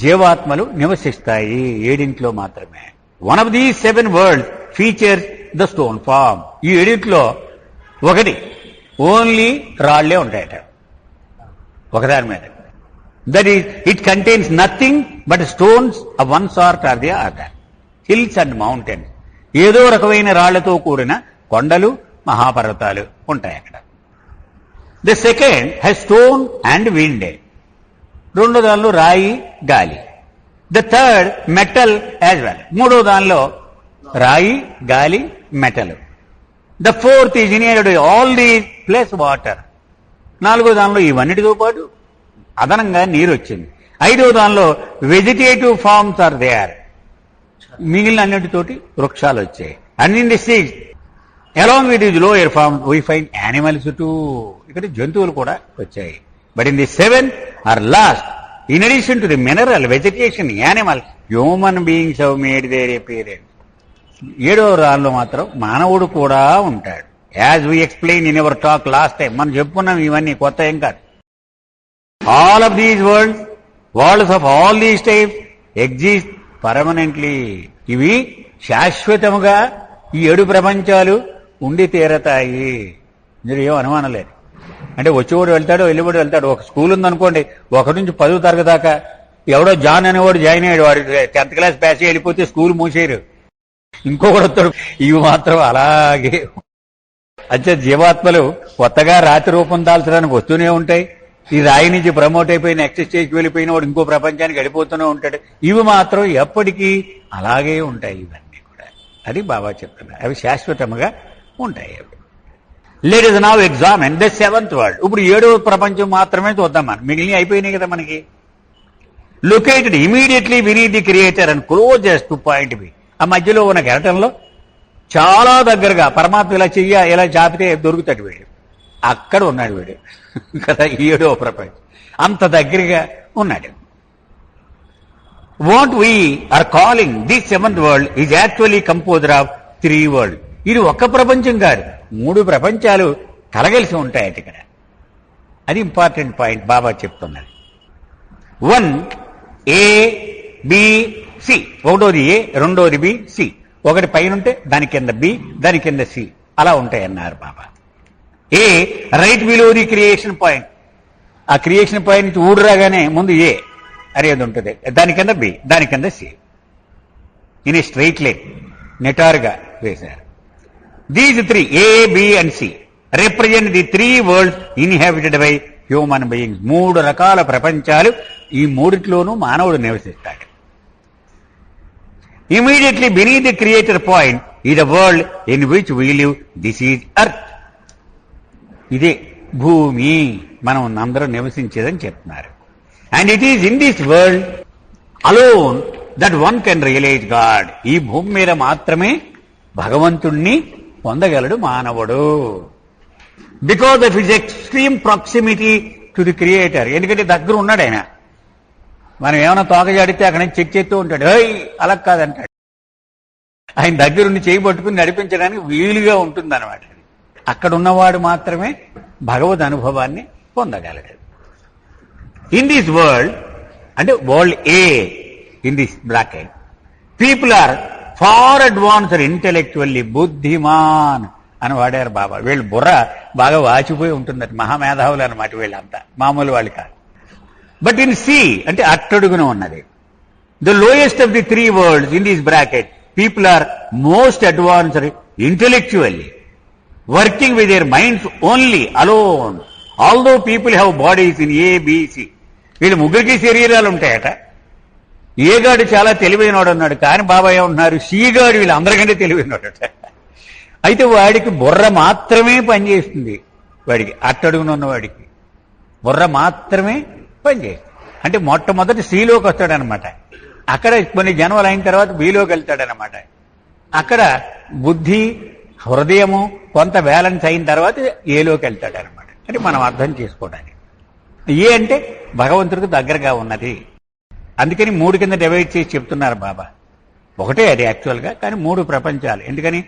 జీవాత్మలు నివసిస్తాయి, 7 మాత్రమే. One of these 7 worlds features the stone form. ఈ 7 ఒకటి ఓన్లీ రాళ్లే ఉంటాయట ఒకదాని మీద. That is it contains nothing but stones of one sort or the other. Hills and mountains, ఏదో రకమైన రాళ్లతో కూడిన కొండలు, మహాపర్వతాలు ఉంటాయి అక్కడ. The second has stone and wind. రెండో దానిలో రాయి, గాలి. The third metal as well. మూడో దానిలో రాయి, గాలి, metal. The fourth is inherited all these plus water. నాలుగో దానిలో ఇవన్నిటితో పాటు అదనంగా నీరు వచ్చింది. ఐదో దానిలో వెజిటేటివ్ ఫార్మ్స్ ఆర్ దేర్, మిగిలిన అన్నిటితోటి వృక్షాలు వచ్చాయి. And in the sixth along with this lower form we find animals too. ఇక్కడ జంతువులు కూడా వచ్చాయి. But in the 7th or last, in addition to the mineral, vegetation, animal, human beings have made their appearance. 7వ దానిలో మాత్రం మానవుడు కూడా ఉంటాడు. As we explain in our talk last time, మనం చెప్పుకున్నాం, ఇవన్నీ కొత్త ఏం కాదు. All of these worlds of all these types exist permanently. ఇవి శాశ్వతముగా ఈ 7 ప్రపంచాలు ఉండి తీరతాయి. మీరు ఏం అనుమానం లేదు. అంటే వచ్చేవాడు వెళ్తాడు, వెళ్ళేవాడు వెళ్తాడు. ఒక స్కూల్ ఉందనుకోండి, 1 నుంచి 10వ తరగతి దాకా ఎవడో జాన్ అనేవాడు జాయిన్ అయ్యాడు, వాడు 10th క్లాస్ పాస్ అయ్యి వెళ్ళిపోతే స్కూల్ మూసేయరు, ఇంకొకడు వస్తాడు. ఇవి మాత్రం అలాగే. అంటే జీవాత్మలు కొత్తగా రాతి రూపం దాల్చడానికి వస్తూనే ఉంటాయి. ఈ రాయి నుంచి ప్రమోట్ అయిపోయి నెక్స్ట్ స్టేజ్కి వెళ్ళిపోయిన వాడు ఇంకో ప్రపంచానికి వెళ్ళిపోతూనే ఉంటాడు. ఇవి మాత్రం ఎప్పటికీ అలాగే ఉంటాయి. ఇవన్నీ కూడా అది బాబా చెప్తున్నారు, అవి శాశ్వతంగా ఉంటాయి. Let us now examine the 7th world. ఇప్పుడు 7వ ప్రపంచం మాత్రమే చూద్దాం మనం, మిగిలిన అయిపోయినాయి కదా మనకి. Located immediately beneath the creator and closest to point B. ఆ మధ్యలో ఉన్న కెరటంలో చాలా దగ్గరగా పరమాత్మ ఇలా ఇలా చాపితే దొరుకుతాడు వీడు, అక్కడ ఉన్నాడు వీడు కదా. 7వ ప్రపంచం అంత దగ్గరగా ఉన్నాడు. What we are calling the 7th world is actually composed of 3 worlds. ఇది ఒక్క ప్రపంచం కాదు, 3 ప్రపంచాలు కలగలిసి ఉంటాయట ఇక్కడ. అది ఇంపార్టెంట్ పాయింట్ బాబా చెప్తున్నది. 1 A B C, ఒకటోది ఏ, రెండోది బి, సి. ఒకటి పైన ఉంటే దాని కింద బి, దాని కింద సి, అలా ఉంటాయన్నారు Baba. A right below the creation point. ఆ క్రియేషన్ పాయింట్ నుంచి ఊడు రాగానే ముందు ఏ అనేది ఉంటుంది, దాని కింద బి, దాని కింద C. In a straight line నెటారుగా వేశారు. These 3 A, B and C represent the 3 worlds inhabited by human beings. 3 రకాల ప్రపంచాలు, ఈ 3ట్లోనూ మానవుడు నివసిస్తాడు. Immediately beneath the creator point is the world in which we live. This is earth. ఇదే భూమి, మనం అందరం నివసించేదని చెప్తున్నారు. And it is in this world alone that one can realise God. ఈ భూమి మీద మాత్రమే భగవంతుణ్ణి పొందగలడు మానవుడు. Because of his extreme proximity to the creator. ఎందుకంటే దగ్గర ఉన్నాడు ఆయన. మనం ఏమైనా తోకజాడితే అక్కడ నుంచి చెక్ చేస్తూ ఉంటాడు. అలా కాదంటాడు. ఆయన దగ్గరుండి చేయి పట్టుకుని నడిపించడానికి వీలుగా ఉంటుందన్నమాట. అక్కడ ఉన్నవాడు మాత్రమే భగవద్ అనుభవాన్ని పొందగలడు. ఇన్ దిస్ వరల్డ్, అంటే world A, in this bracket, people are far advanced intellectually, బుద్ధిమాన్ అని వాడారు బాబా. వీళ్ళు బుర్ర బాగా వాచిపోయి ఉంటుందట, మహామేధావులు అనమాట వీళ్ళంతా, మామూలు వాళ్ళు కాదు. బట్ ఇన్ సి, అంటే అట్టడుగున ఉన్నది, the lowest of the three worlds in this bracket, people are most advanced intellectually, working with their minds only alone, although people have bodies in A, B, C. వీళ్ళు ముగ్గురికి శరీరాలు ఉంటాయట. ఏగాడు చాలా తెలివైనవాడు అన్నాడు, కానీ బాబా ఏమంటున్నారు, సీగాడు వీళ్ళందరికంటే తెలివైనవాడట. అయితే వాడికి బుర్ర మాత్రమే పనిచేస్తుంది. వాడికి అట్టడుగున ఉన్నవాడికి బుర్ర మాత్రమే పనిచేస్తుంది. అంటే మొట్టమొదటి సీలోకి వస్తాడనమాట. అక్కడ కొన్ని జన్మలు అయిన తర్వాత బీలోకి వెళ్తాడనమాట. అక్కడ బుద్ధి, హృదయము కొంత బ్యాలెన్స్ అయిన తర్వాత ఏలోకి వెళ్తాడనమాట. అంటే మనం అర్థం చేసుకోవడానికి. ఏ అంటే భగవంతుడికి దగ్గరగా ఉన్నది. అందుకని 3 కింద డివైడ్ చేసి చెప్తున్నారు బాబా. ఒకటే అది యాక్చువల్గా, కానీ 3 ప్రపంచాలు. ఎందుకని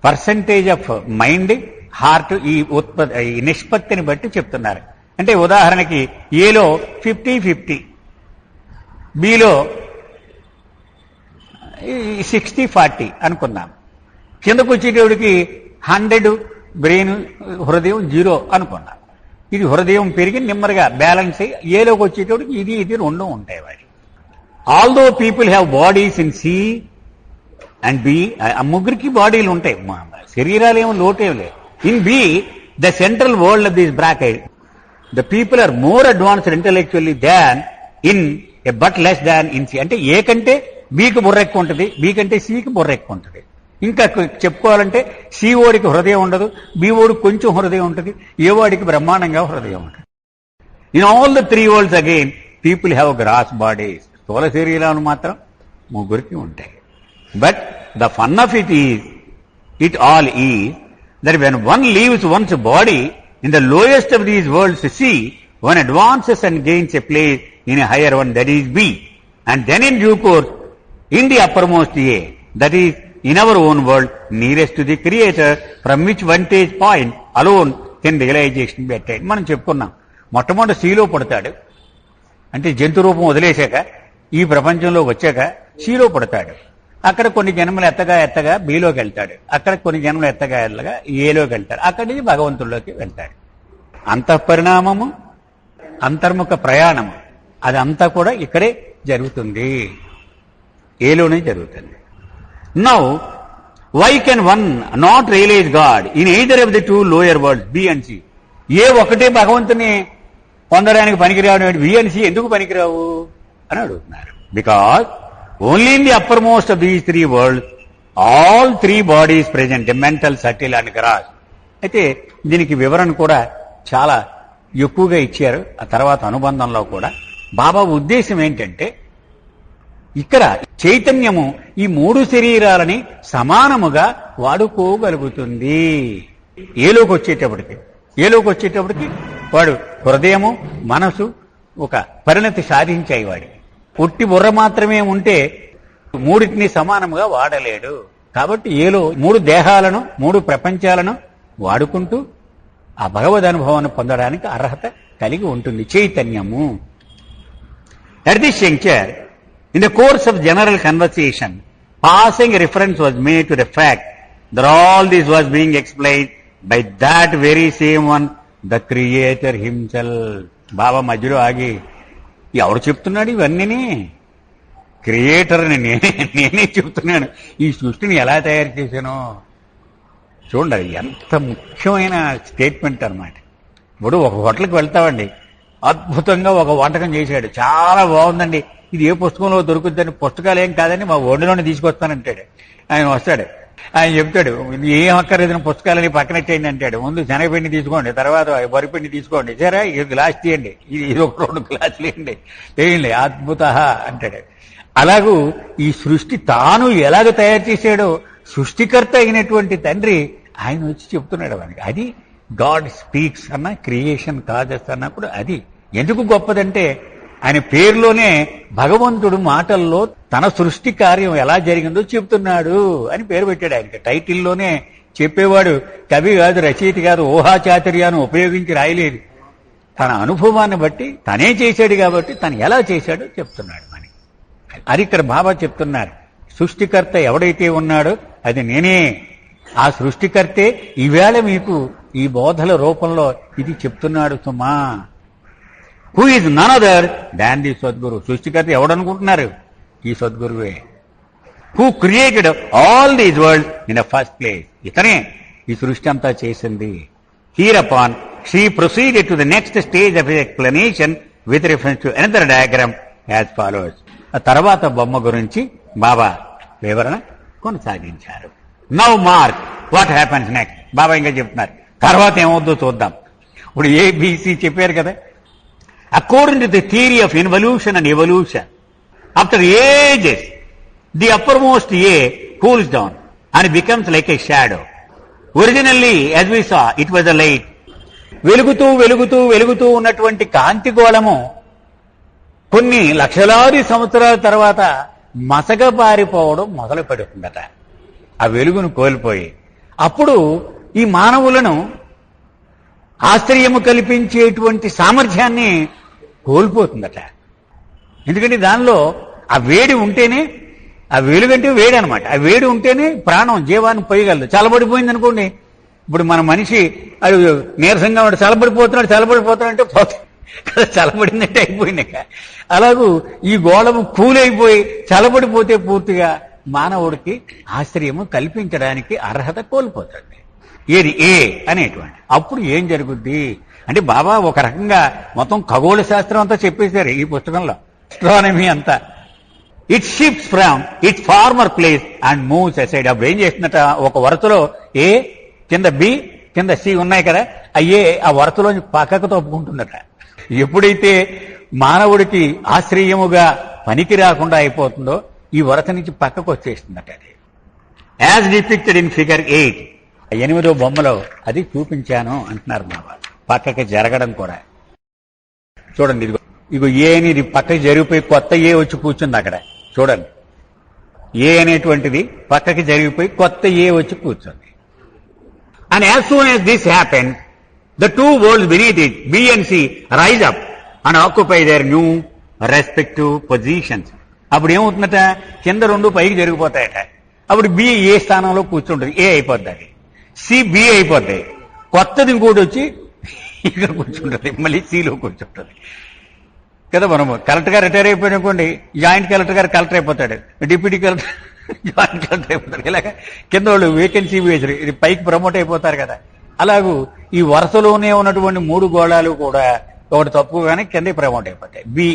పర్సంటేజ్ ఆఫ్ మైండ్, హార్ట్, ఈ నిష్పత్తిని బట్టి చెప్తున్నారు. అంటే ఉదాహరణకి ఏలో 50-50, బిలో 60-40 అనుకుందాం. కిందకు వచ్చేటోడికి 100 బ్రెయిన్, హృదయం 0 అనుకున్నాం. ఇది హృదయం పెరిగి నెమ్మదిగా బ్యాలెన్స్ అయ్యి ఏలోకి వచ్చేటోడికి ఇది 2 ఉంటాయి వాడి. Although people have bodies in C and B, ఆ ముగ్గురికి బాడీలు ఉంటాయి, శరీరాలు ఏమో లోటేం లేదు. In B, the central world of this bracket, the people are more advanced intellectually than in A but less than in C. అంటే ఏ కంటే బికి బుర్ర ఎక్కువ ఉంటుంది, బి కంటే సికి బుర్ర ఎక్కువ ఉంటుంది. ఇంకా చెప్పుకోవాలంటే సి ఓడికి హృదయం ఉండదు, బి ఓడికి కొంచెం హృదయం ఉంటుంది, ఏ వాడికి బ్రహ్మాండంగా హృదయం ఉంటుంది. In all the 3 worlds again people have gross bodies. స్థూల శరీరాలు మాత్రం ముగ్గురికి ఉంటాయి. But the fun of it all is that when one leaves one's body in the lowest of these worlds, see, one advances and gains a place in a higher one, that is B, and then in due course in the uppermost A, that is in our own world, nearest to the Creator, from which vantage point alone can realization be attained. మనం చెప్పుకున్నాం, మొట్టమొదటి సీలో పడతాడు. అంటే జంతు రూపం వదిలేశాక ఈ ప్రపంచంలో వచ్చాక సీలో పడతాడు. అక్కడ కొన్ని జన్మలు ఎత్తగా బీలోకి వెళ్తాడు. అక్కడ కొన్ని జన్మలు ఎత్తగా ఏలోకి వెళ్తాడు. అక్కడి నుంచి భగవంతుల్లోకి వెళ్తాడు. అంతఃపరిణామము, అంతర్ముఖ ప్రయాణము, అదంతా కూడా ఇక్కడే జరుగుతుంది, ఏలోనే జరుగుతుంది. Now why can one not realise God in either of the 2 lower worlds, B and C? A ఒకటే భగవంతుని పొందడానికి పనికిరావు, బి అండ్ సి ఎందుకు పనికిరావు అని అడుగుతున్నారు. Because only in the uppermost of these 3 worlds, all 3 bodies present, mental, subtle and gross. అయితే దీనికి వివరణ కూడా చాలా ఎక్కువగా ఇచ్చారు. ఆ తర్వాత అనుబంధంలో కూడా బాబా ఉద్దేశం ఏంటంటే, ఇక్కడ చైతన్యము ఈ 3 శరీరాలని సమానముగా వాడుకోగలుగుతుంది. ఏలోకి వచ్చేటప్పటికి వాడు హృదయము, మనసు ఒక పరిణతి సాధించాయి. వాడి ఒట్టి బుర్ర మాత్రమే ఉంటే 3 సమానంగా వాడలేడు. కాబట్టి ఏలో 3 దేహాలను, 3 ప్రపంచాలను వాడుకుంటూ ఆ భగవద్ అనుభవాన్ని పొందడానికి అర్హత కలిగి ఉంటుంది చైతన్యము. At this juncture, in the course of general conversation, passing reference was made to the fact that all this was being explained by that very same one, the Creator himself. బాబా మధ్యలో ఆగి, ఎవరు చెప్తున్నాడు ఇవన్నీ? క్రియేటర్ని నేనే చెప్తున్నాను. ఈ సృష్టిని ఎలా తయారు చేశానో చూడండి, ఎంత ముఖ్యమైన స్టేట్మెంట్ అనమాట. ఇప్పుడు ఒక హోటల్కి వెళ్తామండి, అద్భుతంగా ఒక వంటకం చేశాడు, చాలా బాగుందండి, ఇది ఏ పుస్తకంలో దొరుకుతుందని. పుస్తకాలు ఏం కాదని మా ఒడిలోనే తీసుకొస్తానంటాడు. ఆయన వస్తాడు, ఆయన చెప్తాడు, ఏం అక్కర్లేదని పుస్తకాలని పక్కనెట్టేయండి అంటాడు. ముందు శనగపిండి తీసుకోండి, తర్వాత వరిపిండి తీసుకోండి, సరే ఇది గ్లాస్ తీయండి, ఇది 1-2 గ్లాసులు వేయండి, అద్భుత అంటాడు. అలాగూ ఈ సృష్టి తాను ఎలాగ తయారు చేశాడో సృష్టికర్త అయినటువంటి తండ్రి ఆయన వచ్చి చెప్తున్నాడు వానికి. అది గాడ్ స్పీక్స్ అన్న, క్రియేషన్ కాజెస్ అన్నప్పుడు అది ఎందుకు గొప్పదంటే ఆయన పేరులోనే భగవంతుడు మాటల్లో తన సృష్టి కార్యం ఎలా జరిగిందో చెప్తున్నాడు అని పేరు పెట్టాడు ఆయనకి. టైటిల్లోనే చెప్పేవాడు కవి కాదు, రచయిత కాదు, ఊహాచాతుర్యాన్ని ఉపయోగించి రాయలేదు. తన అనుభవాన్ని బట్టి తనే చేశాడు కాబట్టి తను ఎలా చేశాడో చెప్తున్నాడు మనకి. అది ఇక్కడ బాబా చెప్తున్నారు. సృష్టికర్త ఎవడైతే ఉన్నాడో అది నేనే. ఆ సృష్టికర్తే ఈవేళ మీకు ఈ బోధల రూపంలో ఇది చెప్తున్నాడు సుమా. Who is none other than the Sadguru. సృష్టికర్త ఎవడనుకుంటున్నారు? ఈ సద్గురువే. Who created all these world in the first place. ఇతనే ఈ సృష్టి అంతా చేసింది. Hereupon she proceeded to the next stage of explanation with reference to another diagram as follows. ఆ తర్వాత బొమ్మ గురించి బాబా వివరణ కొనసాగించారు. Now mark what happens next. Baba ఇంకా చెప్తున్నారు తర్వాత ఏమవుద్దో చూద్దాం. ఇప్పుడు ఏబిసి చెప్పారు కదా. According to the theory of involution and evolution, after ages the uppermost A cools down and becomes like a shadow. Originally as we saw it was a light. వెలుగుతూ వెలుగుతూ వెలుగుతూ ఉన్నటువంటి కాంతి గోళము కొన్ని లక్షలాది సంవత్సరాల తర్వాత మసకబారిపోవడం మొదలు పెడుతుందట ఆ వెలుగును కోల్పోయి. అప్పుడు ఈ మానవులను ఆశ్చర్యము కల్పించేటువంటి సామర్థ్యాన్ని కోల్పోతుందట. ఎందుకంటే దానిలో ఆ వేడి ఉంటేనే, ఆ వెలుగంటే వేడి అనమాట, ఆ వేడి ఉంటేనే ప్రాణం జీవాన్ని పోయగలదు. చల్లబడిపోయింది అనుకోండి, ఇప్పుడు మన మనిషి అది నీరసంగా ఉన్నాడు, చల్లబడిపోతున్నాడు అంటే పోతుంది కదా, చల్లబడిందంటే అయిపోయింది. అలాగూ ఈ గోళము కూలైపోయి చల్లబడిపోతే పూర్తిగా మానవుడికి ఆశ్చర్యము కల్పించడానికి అర్హత కోల్పోతుంది. ఏది ఏ అనేటువంటి. అప్పుడు ఏం జరుగుద్ది అంటే బాబా ఒక రకంగా మొత్తం ఖగోళ శాస్త్రం అంతా చెప్పేశారు ఈ పుస్తకంలో, అస్ట్రానమీ అంతా. It shifts from it former place and moves aside. అప్పుడు ఏం చేస్తుందట, ఒక వరుసలో ఏ కింద బి కింద సి ఉన్నాయి కదా, అయ్యే ఆ వరుసలోంచి పక్కకు తప్పుకుంటుందట. ఎప్పుడైతే మానవుడికి ఆశ్రయముగా పనికి రాకుండా అయిపోతుందో ఈ వరస నుంచి పక్కకు వచ్చేస్తుందట. అది యాజ్ డిపిక్టెడ్ ఇన్ ఫిగర్ 8, 8వ బొమ్మలో అది చూపించాను అంటున్నారు బాబా. పక్కకి జరగడం కూడా చూడండి. ఇగో ఏ అనేది పక్కకి జరిగిపోయి కొత్త ఏ వచ్చి కూర్చుంది అక్కడ చూడండి. ఏ అనేటువంటిది పక్కకి జరిగిపోయి కొత్త ఏ వచ్చి కూర్చుంది. And as soon as this happen the two worlds beneath it, B and C, rise up and occupy their new respective positions. అప్పుడు ఏమవుతుందట, కింద రెండు పైకి జరిగిపోతాయట. అప్పుడు బి ఏ స్థానంలో కూర్చుంటుంది, ఏ అయిపోద్ది. అది సి బి అయిపోతాయి. కొత్తది ఇంకోటి వచ్చి ఇక్కడ కూర్చుంటుంది, మళ్ళీ సిలో కూర్చుంటుంది కదా. మనము కలెక్టర్ గారు రిటైర్ అయిపోయిననుకోండి, జాయింట్ కలెక్టర్ గారు కలెక్టర్ అయిపోతాడు, డిప్యూటీ కలెక్టర్ జాయింట్ కలెక్టర్ అయిపోతాడు. ఇలాగ కింద వాళ్ళు వేకెన్సీ వేసారు, ఇది పైకి ప్రమోట్ అయిపోతారు కదా. అలాగూ ఈ వరుసలోనే ఉన్నటువంటి మూడు గోళాలు కూడా ఒకటి తప్పుగానే కింద ప్రమోట్ అయిపోతాయి. బి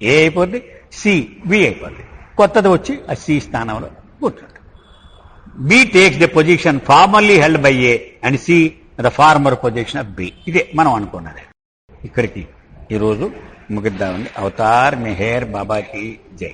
ఏ అయిపోద్ది, సి బి అయిపోద్ది. కొత్తది వచ్చి ఆ సి స్థానంలో కూర్చుంటుంది. B takes the position formally held by A and C the former position of B. ఇదే మనం అనుకున్నది. ఇక్కడికి ఈరోజు ముగిద్దామండి. అవతార్ మెహర్ బాబాకి జై.